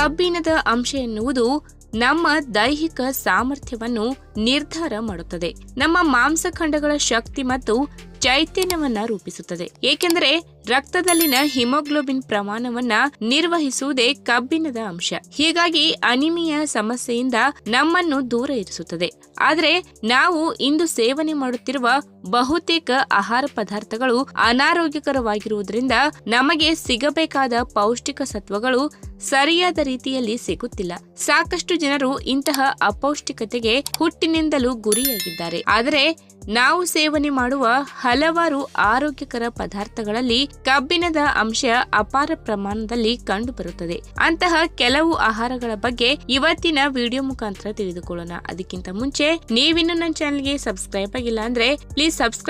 ಕಬ್ಬಿಣದ ಅಂಶ ಎನ್ನುವುದು ನಮ್ಮ ದೈಹಿಕ ಸಾಮರ್ಥ್ಯವನ್ನು ನಿರ್ಧಾರ ಮಾಡುತ್ತದೆ. ನಮ್ಮ ಮಾಂಸಖಂಡಗಳ ಶಕ್ತಿ ಮತ್ತು ಚೈತನ್ಯವನ್ನ ರೂಪಿಸುತ್ತದೆ. ಏಕೆಂದರೆ ರಕ್ತದಲ್ಲಿನ ಹಿಮೋಗ್ಲೋಬಿನ್ ಪ್ರಮಾಣವನ್ನ ನಿರ್ವಹಿಸುವುದೇ ಕಬ್ಬಿಣದ ಅಂಶ. ಹೀಗಾಗಿ ಅನಿಮಿಯಾ ಸಮಸ್ಯೆಯಿಂದ ನಮ್ಮನ್ನು ದೂರ ಇರಿಸುತ್ತದೆ. ಆದರೆ ನಾವು ಇಂದು ಸೇವನೆ ಮಾಡುತ್ತಿರುವ ಬಹುತೇಕ ಆಹಾರ ಪದಾರ್ಥಗಳು ಅನಾರೋಗ್ಯಕರವಾಗಿರುವುದರಿಂದ ನಮಗೆ ಸಿಗಬೇಕಾದ ಪೌಷ್ಟಿಕ ಸತ್ವಗಳು ಸರಿಯಾದ ರೀತಿಯಲ್ಲಿ ಸಿಗುತ್ತಿಲ್ಲ. ಸಾಕಷ್ಟು ಜನರು ಇಂತಹ ಅಪೌಷ್ಟಿಕತೆಗೆ ಹುಟ್ಟಿನಿಂದಲೂ ಗುರಿಯಾಗಿದ್ದಾರೆ. ಆದರೆ ನಾವು ಸೇವನೆ ಮಾಡುವ ಹಲವಾರು ಆರೋಗ್ಯಕರ ಪದಾರ್ಥಗಳಲ್ಲಿ ಕಬ್ಬಿಣದ ಅಂಶ ಅಪಾರ ಪ್ರಮಾಣದಲ್ಲಿ ಕಂಡುಬರುತ್ತದೆ. ಅಂತಹ ಕೆಲವು ಆಹಾರಗಳ ಬಗ್ಗೆ ಇವತ್ತಿನ ವಿಡಿಯೋ ಮುಖಾಂತರ ತಿಳಿದುಕೊಳ್ಳೋಣ. ಅದಕ್ಕಿಂತ ಮುಂಚೆ ನೀವಿನ್ನು ನನ್ನ ಚಾನೆಲ್ಗೆ ಸಬ್ಸ್ಕ್ರೈಬ್ ಆಗಿಲ್ಲ ಅಂದ್ರೆ ಪ್ಲೀಸ್ ಸಬ್ಸ್ಕ್ರೈಬ್